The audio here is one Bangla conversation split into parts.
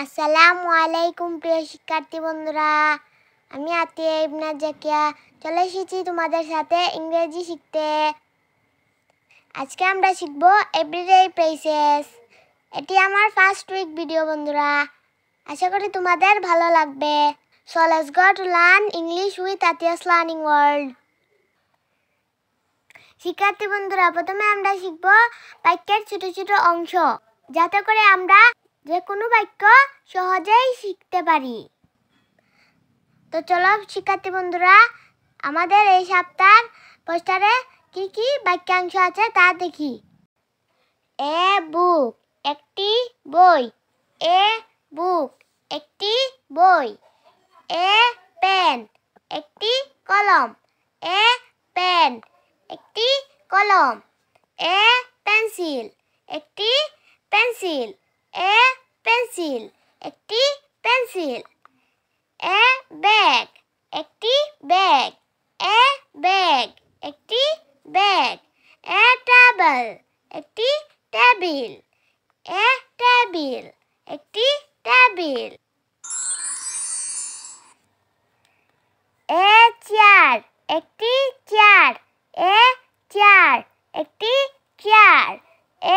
আসসালামু আলাইকুম প্রিয় শিক্ষার্থী বন্ধুরা, আমি আতিয়া ইবনা জাকিয়া চলে এসেছি তোমাদের সাথে ইংরেজি শিখতে। আজকে আমরা শিখব এভরিডে ফ্রেজেস। এটি আমার ফার্স্ট উইক ভিডিও বন্ধুরা, আশা করি তোমাদের ভালো লাগবে। So let's go to learn English with Atiya's learning world. শিক্ষার্থী বন্ধুরা, প্রথমে আমরা শিখব বাক্যের ছোট ছোট অংশ, যাতে করে আমরা যে কোনো বাক্য সহজেই শিখতে পারি। তো চলো শিক্ষার্থী বন্ধুরা, আমাদের এই সপ্তাহের পোস্টারে কি কি বাক্যাংশ আছে তা দেখি। এ বুক, একটি বই। এ বুক, একটি বই। এ পেন, একটি কলম। এ পেন, একটি কলম। এ পেন্সিল, একটি পেন্সিল। এ পেন্সিল, একটি পেন্সিল। এ ব্যাগ, একটি ব্যাগ। এ ব্যাগ, একটি ব্যাগ। এ টেবিল, একটি টেবিল। এ টেবিল, একটি টেবিল। এ চেয়ার, একটি চেয়ার। এ চেয়ার, একটি চেয়ার।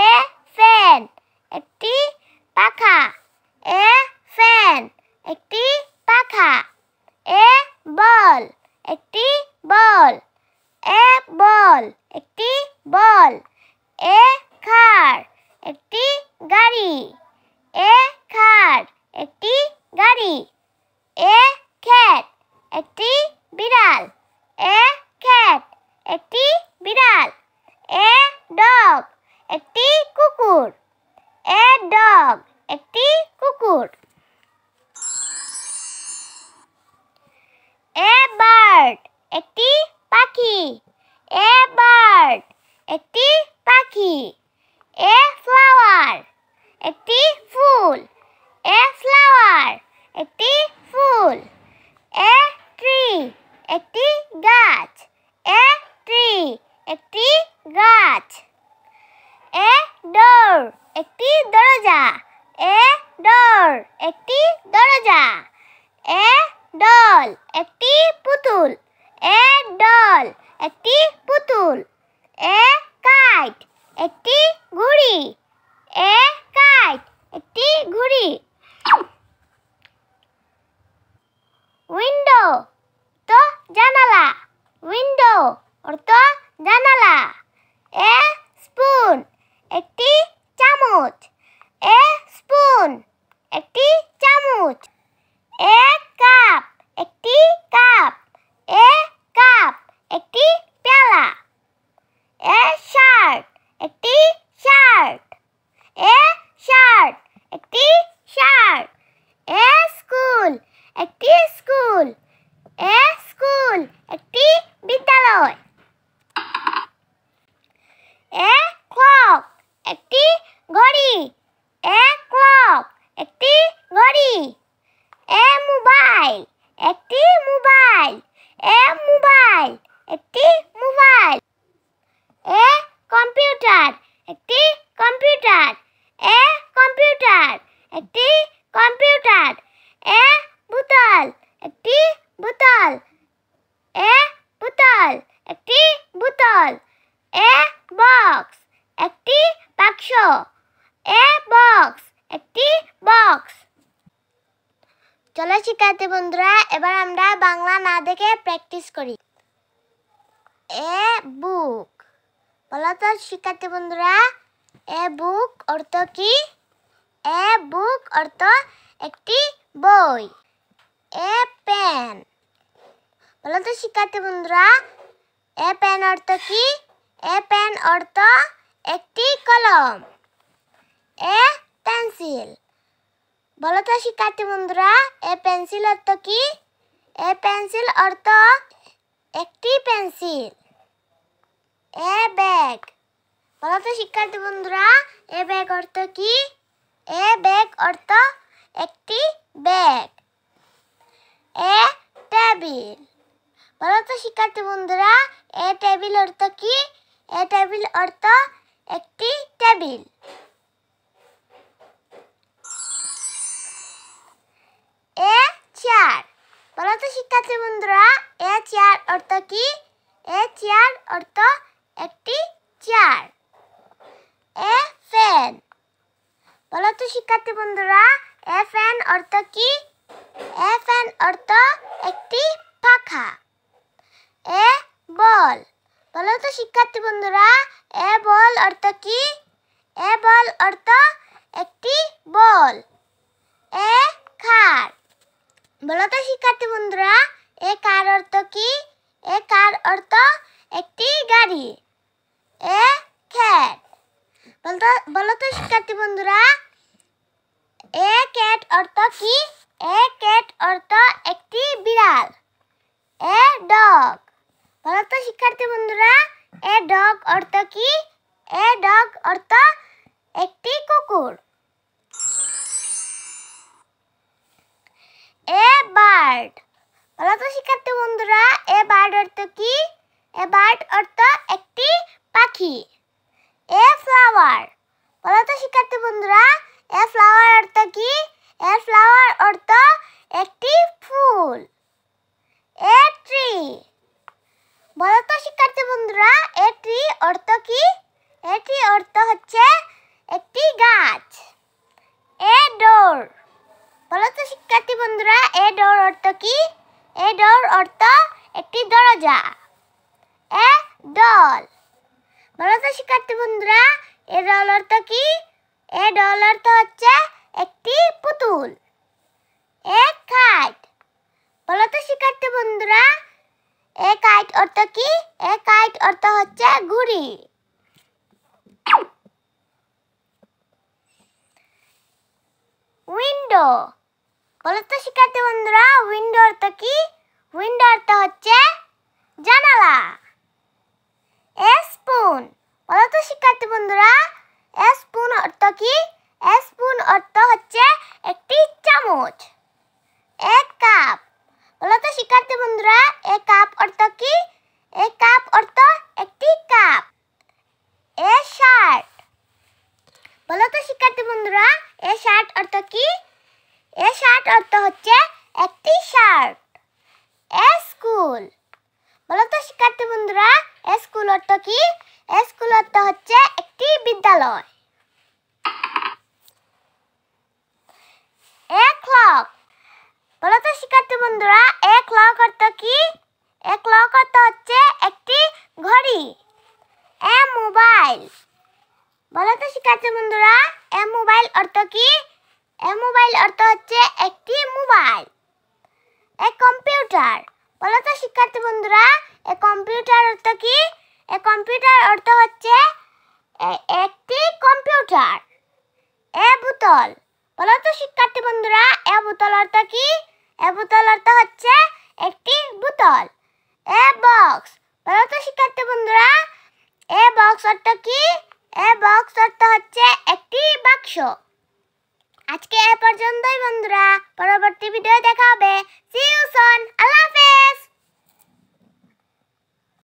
এ ফ্যান, একটি পাখা। এ ফ্যান, একটি পাখা। এ বল, একটি বল। এ বল, একটি বল। এ কার, একটি গাড়ি। এ কার, একটি গাড়ি। এ ক্যাট, একটি বিড়াল। এ ক্যাট, একটি বিড়াল। এ ডগ, একটি কুকুর। এ ডগ, একটি কুকুর। এ বার্ড, একটি পাখি। এ বার্ড, একটি পাখি। এ ফ্লাওয়ার, একটি ফুল। এ ফ্লাওয়ার, একটি ফুল। এ ট্রি, একটি গাছ। এ ট্রি, একটি গাছ। এ ডোর, একটি দরজা। এ ডোর, একটি দরজা। এ ডল, একটি পুতুল। এ ডল, একটি পুতুল। এ কাইট, একটি ঘুড়ি। এ কাইট, একটি ঘুড়ি। উইন্ডো তো জানালা। উইন্ডো অর্থ জানালা। এ স্পুন, একটি চামচ। এ স্পুন, একটি চামচ। এ কাপ, একটি কাপ। এ কাপ, একটি পেয়ালা। এ শার্ট, একটি শার্ট। এ শার্ট, একটি শার্ট। এ স্কুল, একটি স্কুল। এ স্কুল, একটি বিদ্যালয়। এ ক্লক, একটি ঘড়ি। এ ক্লক, একটি ঘড়ি। এ মোবাইল, একটি মোবাইল। এ মোবাইল, একটি মোবাইল। এ কম্পিউটার, একটি কম্পিউটার। এ কম্পিউটার, একটি কম্পিউটার। এ বোতল, একটি বোতল। এ বোতল, একটি বোতল। এ বক্স, একটি বাক্স। এ বক্স, একটি বক্স। চলো শিক্ষার্থী বন্ধুরা, এবার আমরা বাংলা না দেখে প্র্যাকটিস করি। এ বুক, বলো তো শিক্ষার্থী বন্ধুরা, এ বুক অর্থ কি? এ বুক অর্থ একটি বই। এ পেন, বলো তো শিক্ষার্থী বন্ধুরা, এ পেন অর্থ কি? এ পেন অর্থ একটি কলম। এ পেন্সিল, বলো তো শিক্ষার্থী বন্ধুরা, এ পেন্সিল অর্থ কি? এ পেন্সিল অর্থ একটি পেন্সিল। এ ব্যাগ, বলো তো শিক্ষার্থী বন্ধুরা, এ ব্যাগ অর্থ কি? এ ব্যাগ অর্থ একটি ব্যাগ। এ টেবিল, বলো তো শিক্ষার্থী বন্ধুরা, এ টেবিল অর্থ কি? এ টেবিল অর্থ একটি টেবিল। বলো তো শিক্ষার্থী বন্ধুরা, এ চেয়ার অর্থ কি? এ চেয়ার অর্থ একটি চেয়ার। এ ফ্যান। বলো তো শিক্ষার্থী বন্ধুরা, এ ফ্যান অর্থ কি? এ ফ্যান অর্থ একটি পাখা। এ বল। বলো তো শিক্ষার্থী বন্ধুরা, এ বল অর্থ কি? এ বল অর্থ একটি বল। এ কার। বলো তো শিক্ষার্থী বন্ধুরা, এ কার অর্থ কি? এ কার অর্থ একটি গাড়ি। এ ক্যাট। বলো তো শিক্ষার্থী বন্ধুরা, এ ক্যাট অর্থ কি? এ ক্যাট অর্থ একটি বিড়াল। A dog. বলো তো শিক্ষার্থী বন্ধুরা, এ ডগ অর্থ কি? এ ডগ অর্থ একটি কুকুর। A bird. বলো তো শিক্ষার্থী বন্ধুরা, এ বার্ড অর্থ কি? এ বার্ড অর্থ একটি পাখি। A flower. বলো তো শিক্ষার্থী বন্ধুরা, এ ফ্লাওয়ার অর্থ কি? এ ফ্লাওয়ার অর্থ একটি ফুল। A tree. বলো তো শিক্ষার্থী বন্ধুরা, এ ট্রি অর্থ কি? এ ট্রি অর্থ হচ্ছে একটি গাছ। এ ডোর। বলো তো শিক্ষার্থী বন্ধুরা, এ ডোর অর্থ কি? এ ডোর অর্থ একটি দরজা। A doll. বলো তো শিক্ষার্থী বন্ধুরা, এ ডল অর্থ কি? এ ডল অর্থ হচ্ছে একটি পুতুল। A kite. বলো তো শিক্ষার্থী বন্ধুরা, এ কাইট অর্থ কি? এ কাইট অর্থ হচ্ছে ঘুড়ি। উইন্ডো। বলো তো শিক্ষার্থী বন্ধুরা, উইন্ডো অর্থ কি? উইন্ডো অর্থ হচ্ছে জানালা। এ স্পুন। বলো তো শিক্ষার্থী বন্ধুরা, এ স্পুন অর্থ কি? এ স্পুন অর্থ হচ্ছে একটি চামচ। এ কাপ। বলো তো শিক্ষার্থী বন্ধুরা, এ কাপ অর্থ কি? এ কাপ অর্থ একটি কাপ। এ শার্ট। বলো তো শিক্ষার্থী বন্ধুরা, এ শার্ট অর্থ কি? এ শার্ট অর্থ হচ্ছে একটি শার্ট। এ স্কুল। বলো তো শিক্ষার্থী বন্ধুরা, এ স্কুল অর্থ কি? এ স্কুল অর্থ হচ্ছে একটি বিদ্যালয়। এ ক্লক। বলো তো শিক্ষার্থী বন্ধুরা, এ ক্লক অর্থ কি? এ ক্লক অর্থ হচ্ছে একটি ঘড়ি। এ মোবাইল। বলো তো শিক্ষার্থী বন্ধুরা, এ মোবাইল অর্থ কি? এ মোবাইল অর্থ হচ্ছে একটি মোবাইল। A computer. বলো তো শিক্ষার্থী বন্ধুরা, এ কম্পিউটার অর্থ কি? এ কম্পিউটার অর্থ হচ্ছে একটি কম্পিউটার। এ বোতল। বলো তো শিক্ষার্থী বন্ধুরা, এ বোতল অর্থ কি? এ বোতল অর্থ হচ্ছে একটি বোতল। এ বক্স। বলো তো শিক্ষার্থী বন্ধুরা, এ বক্স অর্থ কি? এ বক্স অর্থ হচ্ছে একটি বাক্স। আজকে এ পর্যন্তই বন্ধুরা, পরবর্তী ভিডিও দেখা হবে। See you soon. আল্লাহ হাফেজ।